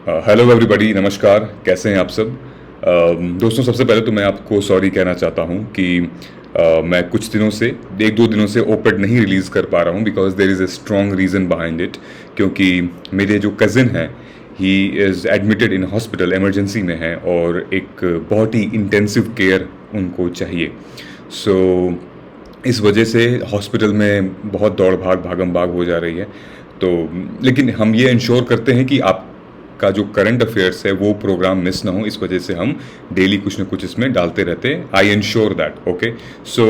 Hello everybody, नमस्कार। कैसे हैं आप सब? दोस्तों, सबसे पहले तो मैं आपको सॉरी कहना चाहता हूं कि मैं कुछ दिनों से एक दो दिनों से ओपेड नहीं रिलीज़ कर पा रहा हूं because there is a strong reason behind it. क्योंकि मेरे जो कज़िन हैं he is admitted in hospital, emergency में है और एक बहुत ही इंटेंसिव केयर उनको चाहिए। सो इस वजह से हॉस्पिटल में बहुत दौड़ भाग भागम भाग हो जा रही है। तो लेकिन हम ये इंश्योर करते हैं कि आपका जो करंट अफेयर्स है वो प्रोग्राम मिस ना हो, इस वजह से हम डेली कुछ ना कुछ इसमें डालते रहते हैं। I ensure that. ओके, सो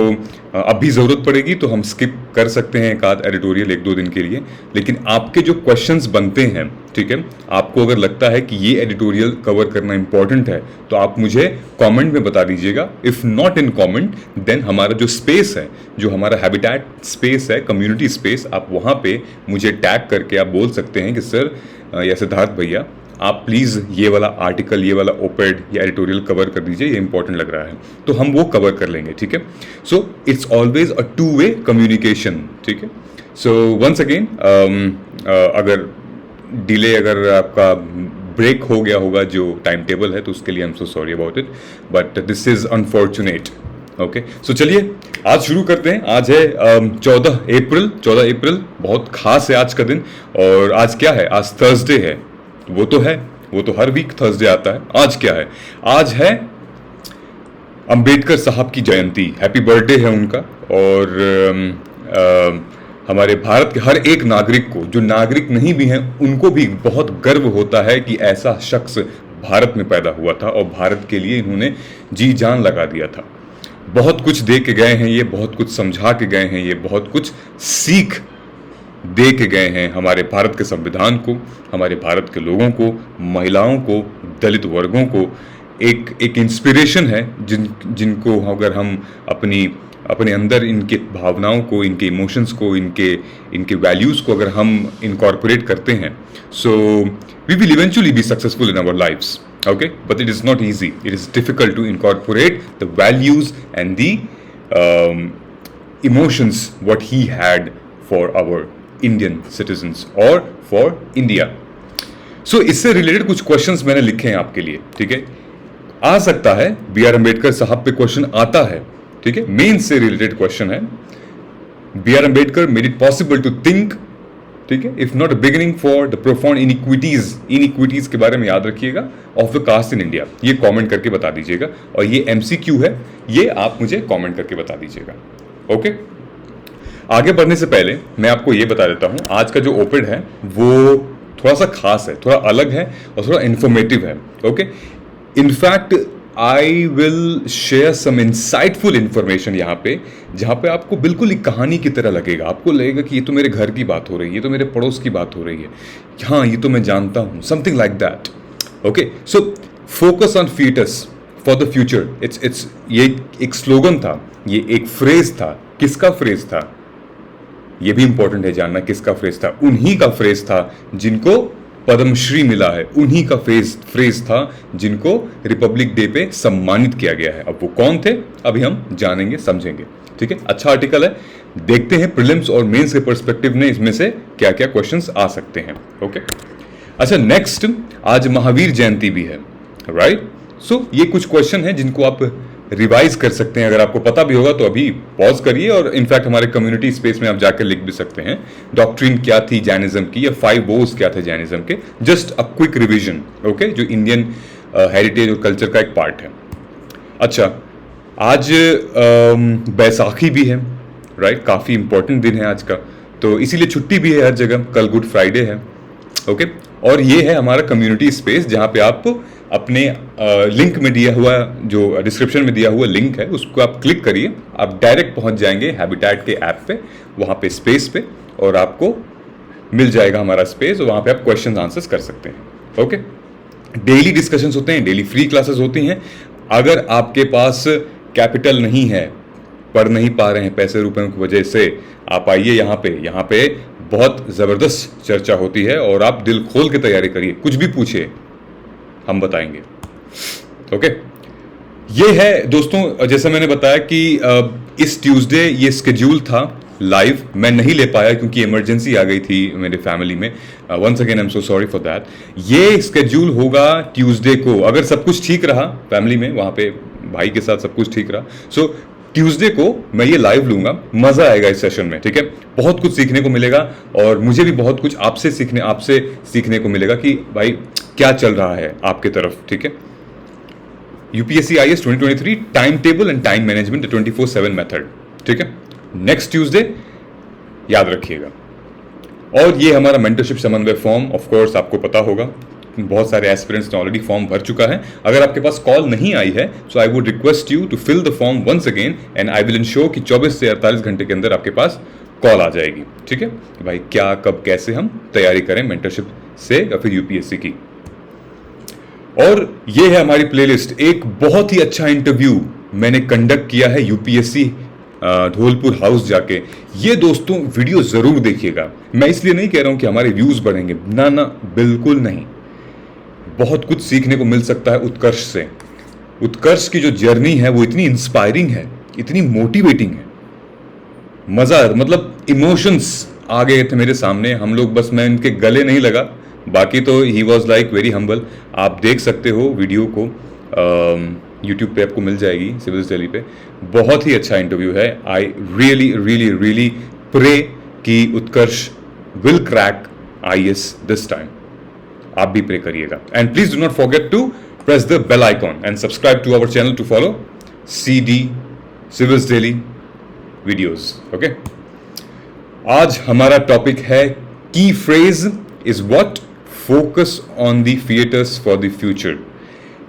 अब भी ज़रूरत पड़ेगी तो हम स्किप कर सकते हैं एक आध एडिटोरियल एक दो दिन के लिए। लेकिन आपके जो क्वेश्चंस बनते हैं, ठीक है, आपको अगर लगता है कि ये एडिटोरियल कवर करना इंपॉर्टेंट है तो आप मुझे कमेंट में बता दीजिएगा। If not in comment then हमारा जो स्पेस है, जो हमारा हैबिटेट स्पेस है, कम्युनिटी स्पेस, आप वहाँ पे मुझे टैग करके आप बोल सकते हैं कि सर या सिद्धार्थ भैया आप प्लीज़ ये वाला आर्टिकल, ये वाला ओपेड या एडिटोरियल कवर कर दीजिए, ये इंपॉर्टेंट लग रहा है, तो हम वो कवर कर लेंगे। ठीक है, so it's always a two way communication. ठीक है, सो वंस अगेन अगर डिले, अगर आपका ब्रेक हो गया होगा जो टाइम टेबल है, तो उसके लिए I am so sorry about it, but this is unfortunate. Okay, so चलिए आज शुरू करते हैं। आज है 14 अप्रैल, बहुत खास है आज का दिन। और आज क्या है? आज थर्सडे है। वो तो है, वो तो हर वीक थर्सडे आता है। आज क्या है? आज है अंबेडकर साहब की जयंती। हैप्पी बर्थडे है उनका। और हमारे भारत के हर एक नागरिक को, जो नागरिक नहीं भी हैं उनको भी बहुत गर्व होता है कि ऐसा शख्स भारत में पैदा हुआ था और भारत के लिए इन्होंने जी जान लगा दिया था। बहुत कुछ दे के गए हैं ये, बहुत कुछ समझा के गए हैं ये, बहुत कुछ सीख दे के गए हैं हमारे भारत के संविधान को, हमारे भारत के लोगों को, महिलाओं को, दलित वर्गों को। एक इंस्पिरेशन है जिनको अगर हम अपने अंदर इनके भावनाओं को, इनके इमोशंस को, इनके वैल्यूज़ को अगर हम इनकॉर्पोरेट करते हैं, so we will eventually be successful in our lives. Okay, but it is not easy. It is difficult to incorporate the values and the emotions what he had for our Indian citizens or for India. So इससे related कुछ questions मैंने लिखे हैं आपके लिए। ठीक है, आ सकता है बी आर अम्बेडकर साहब पे क्वेश्चन आता है। ठीक है, मेन से रिलेटेड क्वेश्चन है, B R Ambedkar made it possible to think, ठीक है, if not beginning for the profound inequities के बारे में याद रखिएगा, of the caste in India. ये कमेंट करके बता दीजिएगा। और ये एमसीक्यू है, ये आप मुझे कमेंट करके बता दीजिएगा। ओके, आगे बढ़ने से पहले मैं आपको ये बता देता हूं, आज का जो ओपेड है वो थोड़ा सा खास है, थोड़ा अलग है और थोड़ा इंफॉर्मेटिव है। Okay, in fact I will share some insightful information यहाँ पे, जहाँ पे आपको बिल्कुल एक कहानी की तरह लगेगा। आपको लगेगा कि ये तो मेरे घर की बात हो रही है, ये तो मेरे पड़ोस की बात हो रही है, हाँ ये तो मैं जानता हूँ, something like that. Okay, so focus on fetus for the future. It's ये एक स्लोगन था, ये एक फ्रेज था। किसका फ्रेज था? ये भी इंपॉर्टेंट है जानना, किसका फ्रेज था। उन्हीं का फ्रेज था जिनको पद्मश्री मिला है, उन्हीं का फ्रेज था जिनको रिपब्लिक डे पे सम्मानित किया गया है। अब वो कौन थे अभी हम जानेंगे, समझेंगे। ठीक है, अच्छा आर्टिकल है, देखते हैं प्रीलिम्स और मेंस के पर्सपेक्टिव में इसमें से क्या क्या क्वेश्चंस आ सकते हैं। ओके, अच्छा, नेक्स्ट आज महावीर जयंती भी है, राइट। सो ये कुछ क्वेश्चन है जिनको आप रिवाइज कर सकते हैं। अगर आपको पता भी होगा तो अभी पॉज करिए, और इनफैक्ट हमारे कम्युनिटी स्पेस में आप जाकर लिख भी सकते हैं डॉक्ट्रिन क्या थी जैनिज्म की, या 5 वोज क्या थे जैनिज्म के। Just a quick revision, okay, जो इंडियन हेरिटेज और कल्चर का एक पार्ट है। अच्छा, आज बैसाखी भी है, राइट, काफ़ी इंपॉर्टेंट दिन है आज का, तो इसीलिए छुट्टी भी है हर जगह। कल गुड फ्राइडे है। ओके, और ये है हमारा कम्युनिटी स्पेस जहाँ पे आप अपने लिंक में दिया हुआ, जो डिस्क्रिप्शन में दिया हुआ लिंक है, उसको आप क्लिक करिए, आप डायरेक्ट पहुंच जाएंगे हैबिटेट के ऐप पे, वहाँ पे स्पेस पे, और आपको मिल जाएगा हमारा स्पेस, और वहाँ पे आप क्वेश्चन आंसर्स कर सकते हैं। ओके, डेली डिस्कशंस होते हैं, डेली फ्री क्लासेस होती हैं। अगर आपके पास कैपिटल नहीं है, पढ़ नहीं पा रहे हैं पैसे रुपयों की वजह से, आप आइए यहाँ पे बहुत ज़बरदस्त चर्चा होती है, और आप दिल खोल के तैयारी करिए, कुछ भी पूछिए, हम बताएंगे। ओके, ये है दोस्तों, जैसा मैंने बताया कि इस ट्यूसडे ये स्केड्यूल था लाइव मैं नहीं ले पाया क्योंकि इमरजेंसी आ गई थी मेरे फैमिली में। Once again I am so sorry for that. ये स्केड्यूल होगा ट्यूसडे को, अगर सब कुछ ठीक रहा फैमिली में, वहाँ पे भाई के साथ सब कुछ ठीक रहा। सो ट्यूसडे को मैं ये लाइव लूंगा, मजा आएगा इस सेशन में, ठीक है। बहुत कुछ सीखने को मिलेगा और मुझे भी बहुत कुछ आपसे सीखने को मिलेगा कि भाई क्या चल रहा है आपके तरफ, ठीक है। UPSC IAS 2023 time table and time management 24/7 method, ठीक है। नेक्स्ट ट्यूसडे याद रखिएगा। और ये हमारा मेंटरशिप समन्वय फॉर्म, ऑफ कोर्स आपको पता होगा बहुत सारे एस्पिरेंट्स ने ऑलरेडी फॉर्म भर चुका है। अगर आपके पास कॉल नहीं आई है so I would request you to fill the form once again and I will ensure कि 24 से 48 घंटे के अंदर आपके पास कॉल आ जाएगी, ठीक है। भाई क्या कब कैसे हम तैयारी करें मेंटरशिप से या फिर यूपीएससी की। और ये है हमारी प्लेलिस्ट। एक बहुत ही अच्छा इंटरव्यू मैंने कंडक्ट किया है यूपीएससी धौलपुर हाउस जाके। ये दोस्तों वीडियो जरूर देखिएगा। मैं इसलिए नहीं कह रहा हूं कि हमारे व्यूज बढ़ेंगे, ना ना बिल्कुल नहीं। बहुत कुछ सीखने को मिल सकता है उत्कर्ष से। उत्कर्ष की जो जर्नी है वो इतनी इंस्पायरिंग है, इतनी मोटिवेटिंग है, मजा, मतलब इमोशंस आ गए थे मेरे सामने। हम लोग बस, मैं इनके गले नहीं लगा, बाकी तो he was like very humble. आप देख सकते हो वीडियो को, यूट्यूब पे आपको मिल जाएगी, सिविल्स दिल्ली पे। बहुत ही अच्छा इंटरव्यू है। I really really really pray कि Utkarsh will crack IAS this time. आप भी प्रे करिएगा। And please do not forget to press the bell icon and subscribe to our channel to follow CD civils daily videos, okay. आज हमारा topic है की phrase is what, focus on the theatres for the future.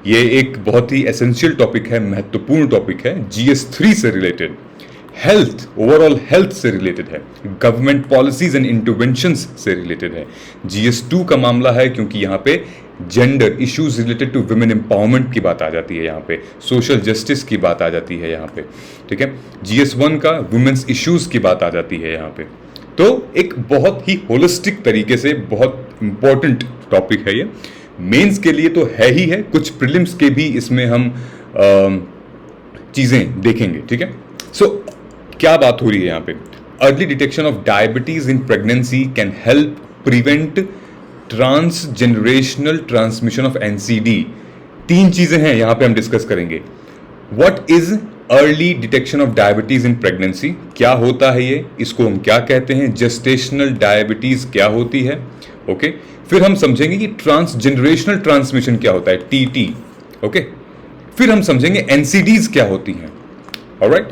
ये एक बहुत ही essential topic है, महत्वपूर्ण topic है, जीएस 3 से रिलेटेड, हेल्थ, ओवरऑल हेल्थ से रिलेटेड है, गवर्नमेंट पॉलिसीज एंड इंटरवेंशंस से रिलेटेड है। जीएस 2 का मामला है क्योंकि यहाँ पे gender issues related to women empowerment की बात आ जाती है, यहाँ पे सोशल जस्टिस की बात आ जाती है यहाँ पे, ठीक है। जीएस 1 का वुमेन्स इश्यूज की बात आ जाती है यहाँ पे। तो एक बहुत ही होलिस्टिक तरीके से बहुत इंपॉर्टेंट टॉपिक है ये। मेंस के लिए तो है ही है, कुछ प्रीलिम्स के भी इसमें हम चीजें देखेंगे, ठीक है। सो क्या बात हो रही है यहाँ पे, early detection of diabetes in pregnancy can help prevent transgenerational transmission of NCD. 3 चीजें हैं यहाँ पे हम डिस्कस करेंगे। What is early detection of diabetes in pregnancy, क्या होता है ये, इसको हम क्या कहते हैं, जेस्टेशनल डायबिटीज क्या होती है, ओके। फिर हम समझेंगे कि ट्रांसजेनरेशनल ट्रांसमिशन क्या होता है, टीटी, ओके। फिर हम समझेंगे एनसीडीज क्या होती हैं, ऑलराइट।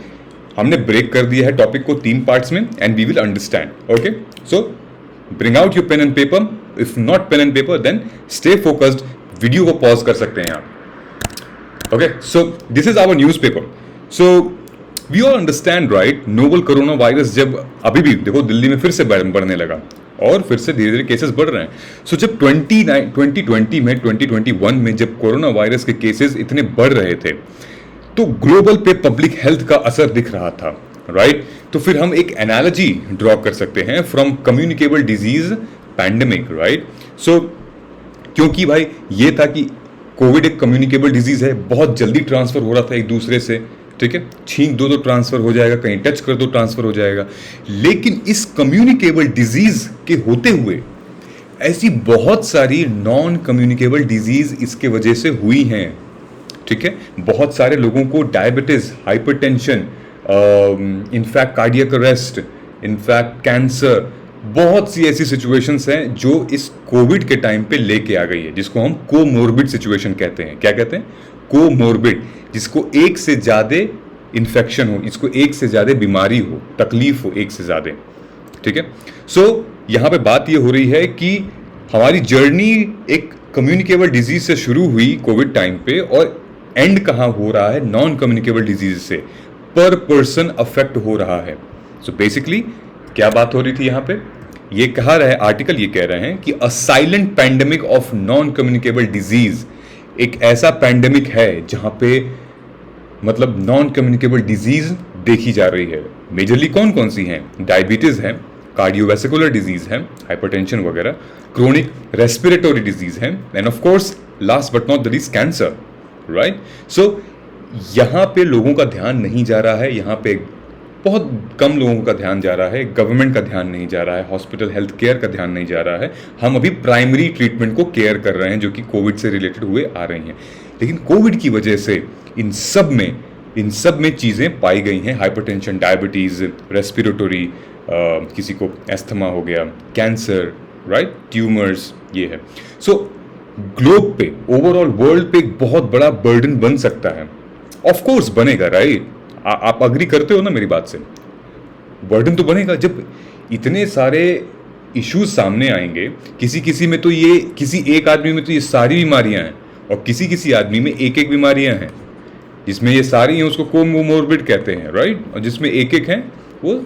हमने ब्रेक कर दिया है टॉपिक को 3 पार्ट्स में and we will understand, okay. So bring out your pen and paper, if not pen and paper then stay focused. Video को पॉज कर सकते हैं आप, okay. So this is our newspaper. So we all understand right, novel corona virus जब अभी भी देखो दिल्ली में फिर से बढ़ने लगा और फिर से धीरे धीरे केसेस बढ़ रहे हैं। सो जब 2020 में 2021 में जब कोरोना वायरस के केसेस इतने बढ़ रहे थे तो ग्लोबल पे पब्लिक हेल्थ का असर दिख रहा था, राइट। तो फिर हम एक एनालॉजी ड्रॉ कर सकते हैं from communicable disease pandemic, right. So क्योंकि भाई ये था कि कोविड एक कम्युनिकेबल डिजीज है, बहुत जल्दी ट्रांसफर हो रहा था एक दूसरे से, ठीक है। छींक दो तो ट्रांसफर हो जाएगा, कहीं टच कर दो ट्रांसफर हो जाएगा। लेकिन इस कम्युनिकेबल डिजीज के होते हुए ऐसी बहुत सारी नॉन कम्युनिकेबल डिजीज इसके वजह से हुई हैं, ठीक है। बहुत सारे लोगों को diabetes, hypertension, in fact cardiac arrest, in fact cancer, बहुत सी ऐसी सिचुएशंस हैं जो इस कोविड के टाइम पे लेके आ गई है, जिसको हम कोमोर्बिड सिचुएशन कहते हैं। क्या कहते हैं? कोमोर्बिड, जिसको एक से ज़्यादा इन्फेक्शन हो, इसको एक से ज़्यादा बीमारी हो, तकलीफ हो एक से ज़्यादा, ठीक है। सो यहाँ पे बात ये हो रही है कि हमारी जर्नी एक कम्युनिकेबल डिजीज से शुरू हुई कोविड टाइम पे और एंड कहाँ हो रहा है, नॉन कम्युनिकेबल डिजीज से पर पर्सन अफेक्ट हो रहा है। सो बेसिकली क्या बात हो रही थी यहाँ पे, ये कहा रहा है आर्टिकल, ये कह रहे हैं कि a silent pandemic of non communicable disease, एक ऐसा पैंडेमिक है जहां पे मतलब नॉन कम्युनिकेबल डिजीज देखी जा रही है। मेजरली कौन कौन सी हैं? डायबिटीज है, कार्डियोवैस्कुलर डिजीज है, हाइपरटेंशन वगैरह, क्रोनिक रेस्पिरेटरी डिजीज है, and of course last but not the least cancer, right. So यहाँ पे लोगों का ध्यान नहीं जा रहा है, यहाँ पे बहुत कम लोगों का ध्यान जा रहा है, गवर्नमेंट का ध्यान नहीं जा रहा है, हॉस्पिटल हेल्थ केयर का ध्यान नहीं जा रहा है। हम अभी प्राइमरी ट्रीटमेंट को केयर कर रहे हैं जो कि कोविड से रिलेटेड हुए आ रही हैं। लेकिन कोविड की वजह से इन सब में चीज़ें पाई गई हैं, हाइपरटेंशन, डायबिटीज़, रेस्पिरेटरी, किसी को एस्थमा हो गया, कैंसर, राइट, ट्यूमर्स, ये है। सो ग्लोब पे, ओवरऑल वर्ल्ड पे एक बहुत बड़ा बर्डन बन सकता है। ऑफ कोर्स बनेगा, राइट? आप अग्री करते हो ना मेरी बात से? बर्डन तो बनेगा जब इतने सारे इश्यूज सामने आएंगे। किसी में तो ये, किसी एक आदमी में तो ये सारी बीमारियां हैं, और किसी आदमी में एक एक बीमारियां हैं। जिसमें ये सारी हैं उसको कोमोमोर्बिड कहते हैं, राइट? और जिसमें एक एक हैं वो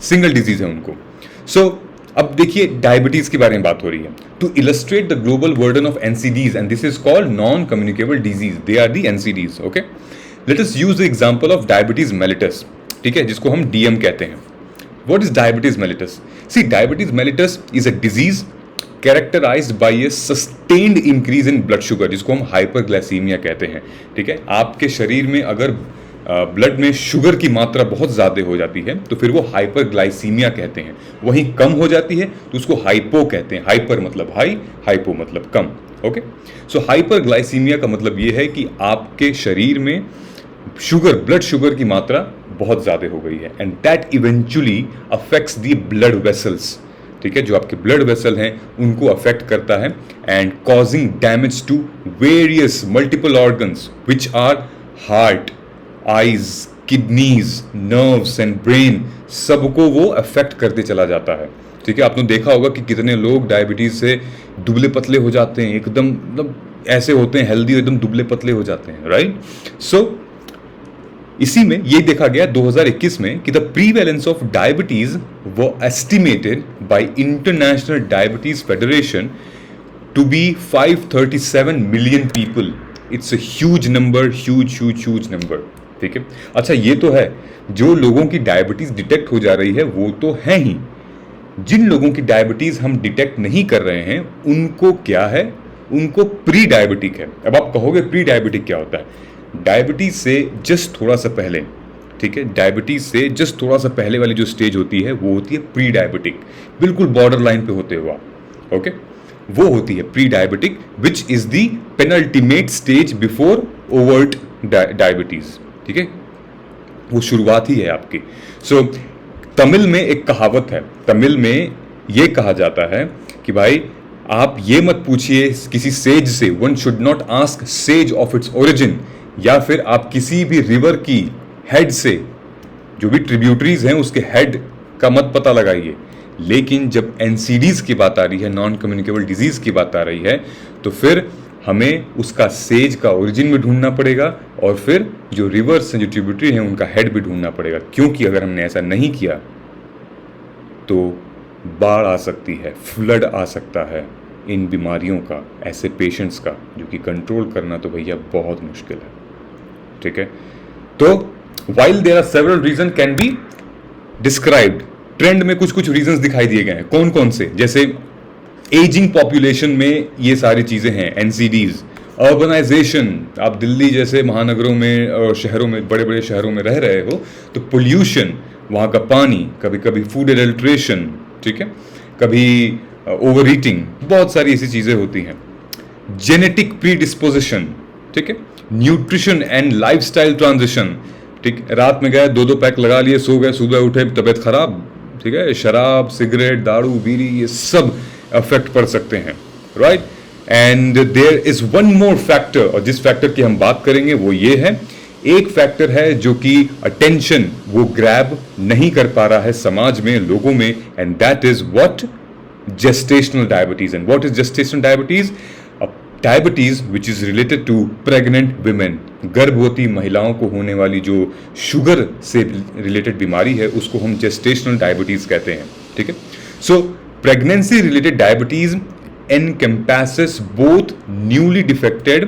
सिंगल डिजीज है उनको। सो अब देखिए डायबिटीज के बारे में बात हो रही है। To illustrate the global burden of NCDs, and this is called non communicable disease, they are the NCDs. Okay, let us use the example of diabetes mellitus, ठीक है, जिसको हम डीएम कहते हैं। What is diabetes mellitus? See, diabetes mellitus is a disease characterized by a sustained increase in blood sugar, जिसको हम hyperglycaemia कहते हैं। ठीक है, आपके शरीर में अगर ब्लड में शुगर की मात्रा बहुत ज़्यादा हो जाती है तो फिर वो हाइपरग्लाइसीमिया कहते हैं। वहीं कम हो जाती है तो उसको हाइपो कहते हैं। हाइपर मतलब हाई, हाइपो मतलब कम। ओके, सो हाइपरग्लाइसीमिया का मतलब ये है कि आपके शरीर में शुगर, ब्लड शुगर की मात्रा बहुत ज़्यादा हो गई है, and that eventually affects the blood vessels. ठीक है, जो आपके ब्लड वेसल हैं उनको अफेक्ट करता है, and causing damage to various multiple organs which are heart, eyes, kidneys, nerves and brain, सबको वो अफेक्ट करते चला जाता है। ठीक है, आपने देखा होगा कि कितने लोग डायबिटीज से दुबले पतले हो जाते हैं, एकदम मतलब ऐसे होते हैं हेल्दी, एकदम दुबले पतले हो जाते हैं, राइट? सो इसी में ये देखा गया 2021 में कि द प्रीवेलेंस ऑफ डायबिटीज वो estimated by International Diabetes Federation to be 537 million people. It's a huge number, huge number. ठीक है, अच्छा ये तो है, जो लोगों की डायबिटीज डिटेक्ट हो जा रही है वो तो है ही। जिन लोगों की डायबिटीज हम डिटेक्ट नहीं कर रहे हैं उनको क्या है? उनको प्री डायबिटिक है। अब आप कहोगे प्री डायबिटिक क्या होता है? डायबिटीज से जस्ट थोड़ा सा पहले, ठीक है, डायबिटीज से जस्ट थोड़ा सा पहले वाली जो स्टेज होती है वो होती है प्री डायबिटिक, बिल्कुल बॉर्डर लाइन पे होते हुआ। ओके, वो होती है pre diabetic, which is the penultimate stage before overt diabetes. ठीक है, वो शुरुआत ही है आपकी। सो तमिल में एक कहावत है, तमिल में ये कहा जाता है कि भाई आप ये मत पूछिए किसी सेज से, one should not ask sage of its origin, या फिर आप किसी भी रिवर की हेड से, जो भी ट्रिब्यूटरीज हैं उसके हेड का मत पता लगाइए। लेकिन जब एनसीडीज की बात आ रही है, नॉन कम्युनिकेबल डिजीज की बात आ रही है, तो फिर हमें उसका सेज का ओरिजिन भी ढूंढना पड़ेगा, और फिर जो रिवर्स हैं, जो ट्रिब्यूटरी हैं, उनका हेड भी ढूंढना पड़ेगा। क्योंकि अगर हमने ऐसा नहीं किया तो बाढ़ आ सकती है, फ्लड आ सकता है इन बीमारियों का, ऐसे पेशेंट्स का, जो कि कंट्रोल करना तो भैया बहुत मुश्किल है। ठीक है, तो while there are several reason can be described, trend में कुछ रीजंस दिखाई दिए गए हैं। कौन कौन से? जैसे एजिंग पॉपुलेशन में ये सारी चीजें हैं, एनसीडीज, अर्बनाइजेशन, आप दिल्ली जैसे महानगरों में और शहरों में, बड़े बड़े शहरों में रह रहे हो तो पोल्यूशन, वहाँ का पानी, कभी कभी फूड एडल्ट्रेशन, ठीक है, कभी ओवर ईटिंग, बहुत सारी ऐसी चीज़ें होती हैं। जेनेटिक प्रीडिस्पोजिशन, ठीक है, न्यूट्रिशन एंड लाइफस्टाइल ट्रांजिशन, ठीक, रात में गए 2-2 पैक लगा लिए, सो गए, सुबह उठे तबीयत खराब, ठीक है, शराब, सिगरेट, दारू, बीड़ी, ये सब अफेक्ट पड़ सकते हैं, right? And there is one more factor, और जिस फैक्टर की हम बात करेंगे वो ये है, एक फैक्टर है जो कि अटेंशन वो ग्रैब नहीं कर पा रहा है समाज में, लोगों में, and that is what? Gestational diabetes. And what is gestational diabetes? Diabetes which is related to pregnant women, गर्भवती महिलाओं को होने वाली जो शुगर से रिलेटेड बीमारी है उसको हम जेस्टेशनल डायबिटीज कहते हैं। ठीक है, so pregnancy related diabetes encompasses both newly defected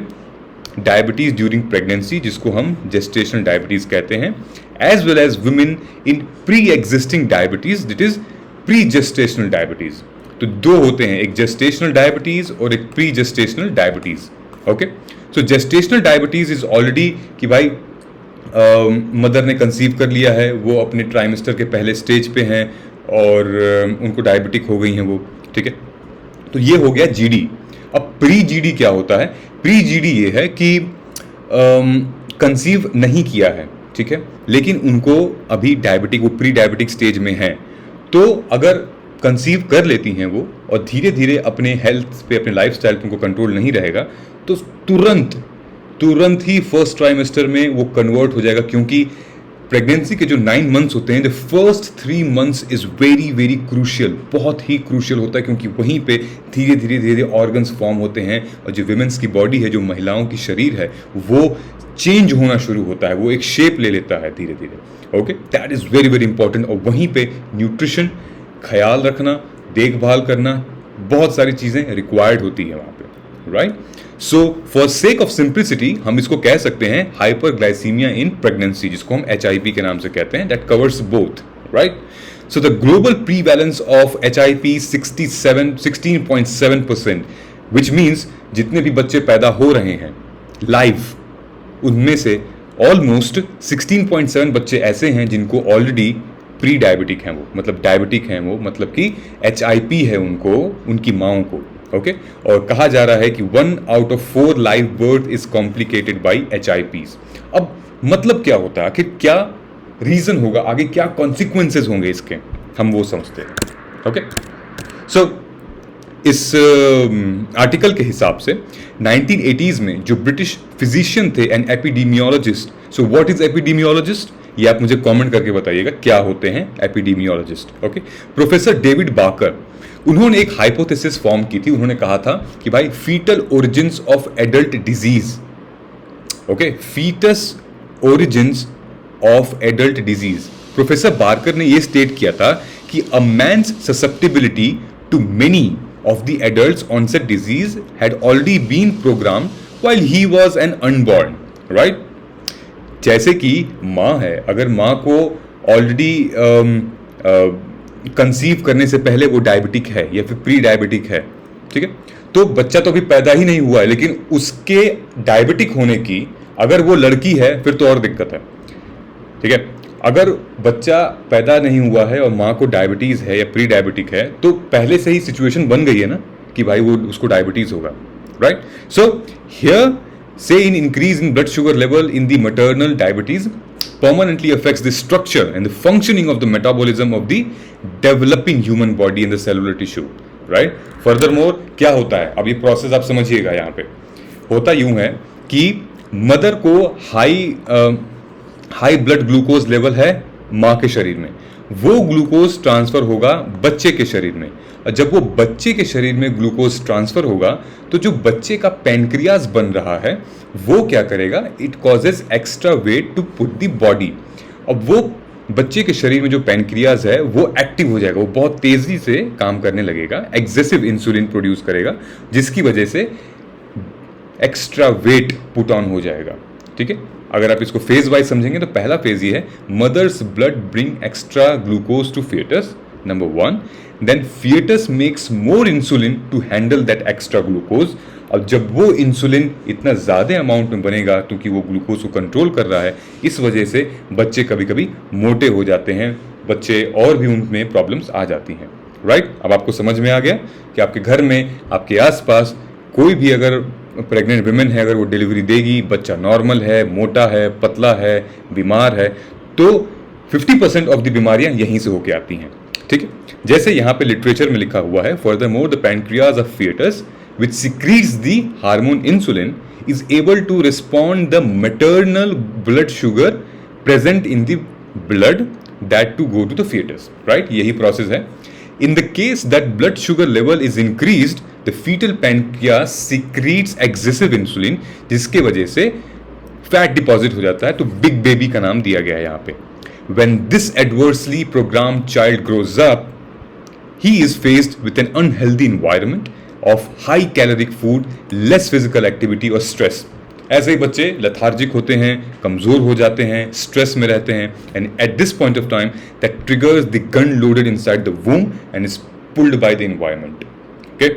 diabetes during pregnancy, जिसको हम जेस्टेशनल डायबिटीज कहते हैं, as well as women in pre existing diabetes, that is pre gestational diabetes. तो दो होते हैं, एक जेस्टेशनल डायबिटीज और एक pre gestational diabetes. Okay, so gestational diabetes is already कि भाई मदर ने कंसीव कर लिया है, वो अपने ट्राइमेस्टर के पहले स्टेज पे हैं और उनको डायबिटिक हो गई हैं वो, ठीक है। तो ये हो गया जीडी। अब प्री जीडी क्या होता है? प्री जीडी ये है कि कंसीव नहीं किया है, ठीक है, लेकिन उनको अभी डायबिटिक, वो प्री डायबिटिक स्टेज में हैं, तो अगर कंसीव कर लेती हैं वो और धीरे धीरे अपने हेल्थ पे, अपने लाइफस्टाइल पे उनको कंट्रोल नहीं रहेगा, तो तुरंत ही फर्स्ट ट्राइमेस्टर में वो कन्वर्ट हो जाएगा, क्योंकि प्रेगनेंसी के जो 9 मंथ्स होते हैं, the first 3 months is very very crucial, बहुत ही क्रूशियल होता है, क्योंकि वहीं पे धीरे धीरे ऑर्गन्स फॉर्म होते हैं और जो विमेंस की बॉडी है, जो महिलाओं की शरीर है, वो चेंज होना शुरू होता है, वो एक शेप ले लेता है धीरे धीरे। Okay, that is very very important. और वहीं पे न्यूट्रिशन, ख्याल रखना, देखभाल करना, बहुत सारी चीजें रिक्वायर्ड होती है वहां पे, right. So for sake of simplicity हम इसको कह सकते हैं हाइपरग्लाइसीमिया इन प्रेगनेंसी, जिसको हम HIP के नाम से कहते हैं, that covers both, right. So the global prevalence of HIP 16.7%, which means जितने भी बच्चे पैदा हो रहे हैं लाइव, उनमें से ऑलमोस्ट 16.7 बच्चे ऐसे हैं जिनको ऑलरेडी प्री डायबिटिक हैं, वो मतलब डायबिटिक हैं, वो मतलब कि HIP है उनको, उनकी माओं को, ओके। और कहा जा रहा है कि 1 out of 4 live birth is complicated by HIPs। अब मतलब क्या होता है, आखिर क्या रीजन होगा, आगे क्या कॉन्सिक्वेंसेज होंगे इसके, हम वो समझते हैं, ओके। सो इस आर्टिकल के हिसाब से 1980s में जो ब्रिटिश फिजिशियन थे and epidemiologist, so what is epidemiologist, ये आप मुझे कमेंट करके बताइएगा क्या होते हैं एपिडेमियोलॉजिस्ट, ओके। प्रोफेसर डेविड बाकर, उन्होंने एक हाइपोथेसिस फॉर्म की थी। उन्होंने कहा था कि भाई fetal origins of adult disease, okay, fetus origins of adult disease. Professor Barker ने यह स्टेट किया था कि a man's susceptibility to many of the adults onset disease had already been programmed while he was an unborn, right? जैसे कि माँ है, अगर माँ को ऑलरेडी कंसीव करने से पहले वो डायबिटिक है या फिर प्री डायबिटिक है, ठीक है, तो बच्चा तो अभी पैदा ही नहीं हुआ है, लेकिन उसके डायबिटिक होने की, अगर वो लड़की है फिर तो और दिक्कत है, ठीक है। अगर बच्चा पैदा नहीं हुआ है और माँ को डायबिटीज है या प्री डायबिटिक है, तो पहले से ही सिचुएशन बन गई है ना कि भाई वो उसको डायबिटीज होगा, राइट। सो हियर से in increase in blood sugar level in the maternal diabetes permanently affects the structure and the functioning of the metabolism of the developing human body in the cellular tissue, right? Furthermore, क्या होता है, अब ये process आप समझिएगा। यहाँ पे होता यूं है कि मदर को हाई ब्लड ग्लूकोज लेवल है माँ के शरीर में, वो ग्लूकोज ट्रांसफर होगा बच्चे के शरीर में, और जब वो बच्चे के शरीर में ग्लूकोज ट्रांसफर होगा तो जो बच्चे का पैनक्रियाज बन रहा है वो क्या करेगा, it causes extra weight to put the body. अब वो बच्चे के शरीर में जो पैनक्रियाज है वो एक्टिव हो जाएगा, वो बहुत तेजी से काम करने लगेगा, एक्सेसिव इंसुलिन प्रोड्यूस करेगा, जिसकी वजह से एक्स्ट्रा वेट पुट ऑन हो जाएगा, ठीक है। अगर आप इसको फेज वाइज समझेंगे तो पहला फेज ये है, mother's blood bring extra glucose to fetus, number 1, then fetus makes more insulin to handle that extra glucose. अब जब वो इंसुलिन इतना ज़्यादा अमाउंट में बनेगा क्योंकि वो ग्लूकोज को कंट्रोल कर रहा है, इस वजह से बच्चे कभी कभी मोटे हो जाते हैं, बच्चे और भी उनमें प्रॉब्लम्स आ जाती हैं, राइट। अब आपको समझ में आ गया कि आपके घर में, आपके आसपास कोई भी अगर प्रेग्नेंट विमेन है, अगर वो डिलीवरी देगी, बच्चा नॉर्मल है, मोटा है, पतला है, बीमार है, तो 50% ऑफ द बीमारियां यहीं से होके आती हैं, ठीक है। जैसे यहाँ पे लिटरेचर में लिखा हुआ है, furthermore the pancreas of fetus which secretes the hormone insulin is able to respond the maternal blood sugar present in the blood that to go to the fetus, right? यही प्रोसेस है। In the case that blood sugar level is increased, the fetal pancreas secretes excessive insulin, जिसके वजह से fat deposit हो जाता है, तो big baby का नाम दिया गया है यहाँ पे। When this adversely programmed child grows up, he is faced with an unhealthy environment of high caloric food, less physical activity और stress। ऐसे ही बच्चे लेथार्जिक होते हैं, कमजोर हो जाते हैं, स्ट्रेस में रहते हैं, and at this point of time that triggers the gun loaded inside the वूम and is pulled by the environment, okay.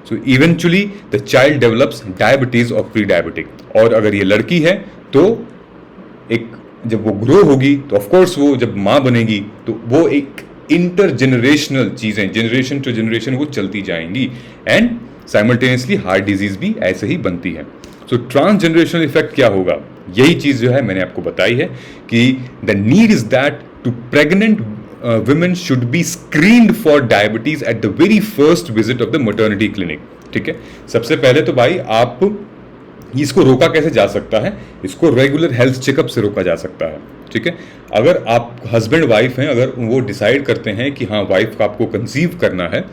So eventually the child develops diabetes और प्री डायबिटिक। और अगर ये लड़की है तो एक जब वो ग्रो होगी तो ऑफ कोर्स वो जब माँ बनेगी तो वो एक इंटरजेनरेशनल चीजें, जनरेशन टू जनरेशन वो चलती जाएंगी, एंड साइमल्टेनियसली हार्ट डिजीज भी ऐसे ही बनती है। सो ट्रांसजेनरेशनल इफेक्ट क्या होगा, यही चीज जो है मैंने आपको बताई है कि the need is that to pregnant women should be screened for diabetes at the very first visit of the maternity clinic। ठीक है, सबसे पहले तो भाई आप इसको रोका कैसे जा सकता है, इसको रेगुलर हेल्थ चेकअप से रोका जा सकता है। ठीक है, अगर आप हस्बैंड वाइफ हैं, अगर वो डिसाइड करते हैं कि हाँ वाइफ का आपको कंसीव करना है,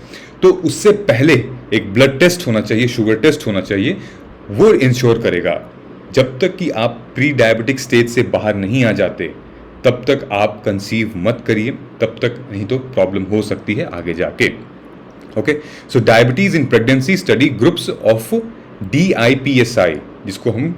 तो उससे पहले एक ब्लड टेस्ट होना चाहिए, शुगर टेस्ट होना चाहिए, वो इंश्योर करेगा। जब तक कि आप प्री डायबिटिक स्टेज से बाहर नहीं आ जाते तब तक आप कंसीव मत करिए, तब तक नहीं तो प्रॉब्लम हो सकती है आगे जाके। Okay, so diabetes in pregnancy study groups of DIPSI, जिसको हम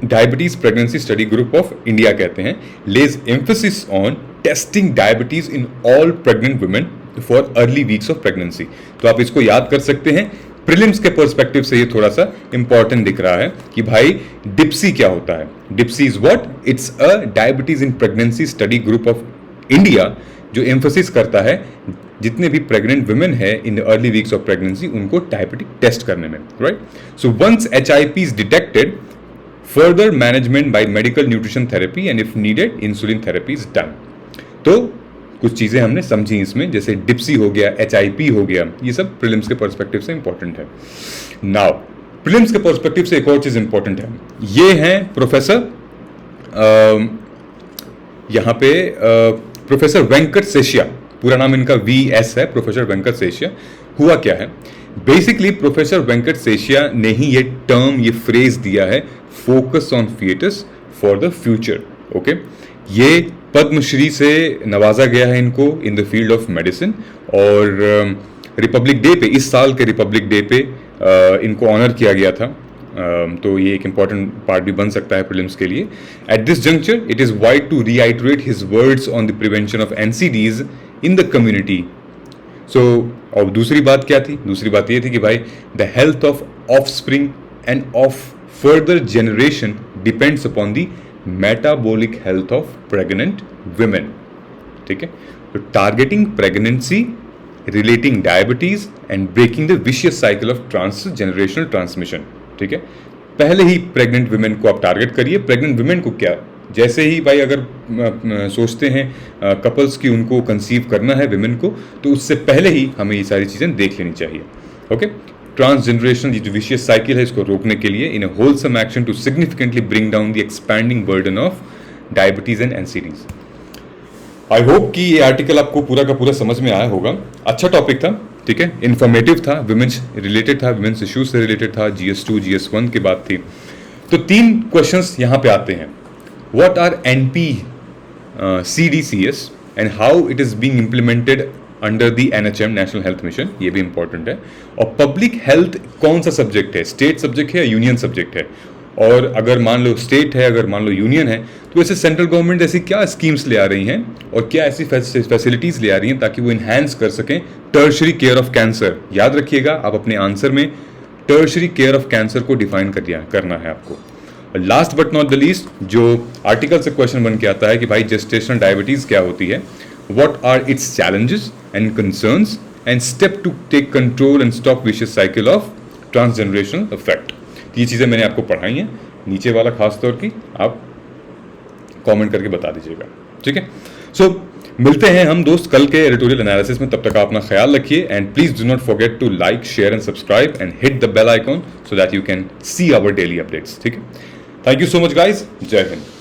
diabetes pregnancy study group of India कहते हैं, lays emphasis on testing diabetes in all pregnant women for early weeks of pregnancy. तो आप इसको याद कर सकते हैं, प्रीलिम्स के पर्सपेक्टिव से ये थोड़ा सा इंपॉर्टेंट दिख रहा है कि भाई डिप्सी क्या होता है। DIPSI is what, it's a diabetes in pregnancy study group of India, जो एम्फोसिस करता है जितने भी प्रेग्नेंट वुमेन है in early weeks of pregnancy उनको डायबिटिक टेस्ट करने में, right. So once HIP is detected, further management by medical nutrition therapy and if needed insulin therapy is done. तो कुछ चीजें हमने समझी इसमें, जैसे डिप्सी हो गया, HIP हो गया, ये सब प्रीलिम्स के पर्सपेक्टिव से इंपॉर्टेंट है। नाउ प्रीलिम्स के पर्सपेक्टिव से एक और चीज इंपॉर्टेंट है, ये हैं प्रोफेसर यहाँ पे प्रोफेसर वेंकट सेशिया, पूरा नाम इनका VS है, प्रोफेसर वेंकट सेशिया। हुआ क्या है, बेसिकली प्रोफेसर वेंकट सेशिया ने ही ये टर्म, ये फ्रेज दिया है, focus on fetus for the future. Okay, ये पद्मश्री से नवाजा गया है इनको in the field of medicine, और रिपब्लिक डे पे, इस साल के रिपब्लिक डे पे इनको ऑनर किया गया था। तो ये एक इंपॉर्टेंट पार्ट भी बन सकता है प्रीलिम्स के लिए। At this juncture it is wise to reiterate his words on the prevention of NCDs in the community. So और दूसरी बात क्या थी, दूसरी बात ये थी कि भाई the health of offspring and of further generation depends upon the metabolic health of pregnant women. ठीक है, तो targeting pregnancy, relating diabetes and breaking the vicious cycle of transgenerational transmission. ठीक है, पहले ही प्रेग्नेंट वुमेन को आप target करिए। Pregnant women को क्या, जैसे ही भाई अगर सोचते हैं कपल्स की उनको कंसीव करना है वुमेन को, तो उससे पहले ही हमें ये सारी चीज़ें देख लेनी चाहिए। ओके, ट्रांसजेनरेशनल ये जो विशियस साइकिल है इसको रोकने के लिए in a wholesome action to significantly bring down the expanding burden of diabetes and NCDs। I hope कि ये आर्टिकल आपको पूरा का पूरा समझ में आया होगा। अच्छा टॉपिक था, ठीक है, इन्फॉर्मेटिव था, वुमेन्स रिलेटेड था, वुमेन्स इश्यूज से रिलेटेड था, GS2 GS1 की बात थी। तो 3 क्वेश्चंस यहाँ पे आते हैं। What are NP CDCS and how it is being implemented under the NHM National Health Mission, ये भी इंपॉर्टेंट है। और पब्लिक हेल्थ कौन सा सब्जेक्ट है, स्टेट सब्जेक्ट है या यूनियन सब्जेक्ट है, और अगर मान लो स्टेट है, अगर मान लो यूनियन है, तो ऐसे सेंट्रल गवर्नमेंट ऐसी क्या स्कीम्स ले आ रही हैं और क्या ऐसी फैसिलिटीज ले आ रही हैं ताकि वो इन्हांस कर सकें टर्शरी केयर ऑफ कैंसर। याद रखिएगा, आप अपने आंसर में टर्शरी केयर ऑफ कैंसर को डिफाइन करना है आपको। Last but not the least, जो आर्टिकल से क्वेश्चन बन के आता है कि भाई जेस्टेशनल डायबिटीज क्या होती है, what are its challenges and concerns and step to take control and stop vicious cycle of transgenerational effect. ये चीज़ें मैंने आपको पढ़ाई हैं, नीचे वाला खास तौर की आप कमेंट करके बता दीजिएगा। ठीक है, सो मिलते हैं हम दोस्त कल के एडिटोरियल एनालिसिस में। तब तक आप अपना ख्याल रखिए and please do not forget to like, share and subscribe and hit the bell icon so that you can see our daily updates. ठीक है, thank you so much guys, Jai Hind.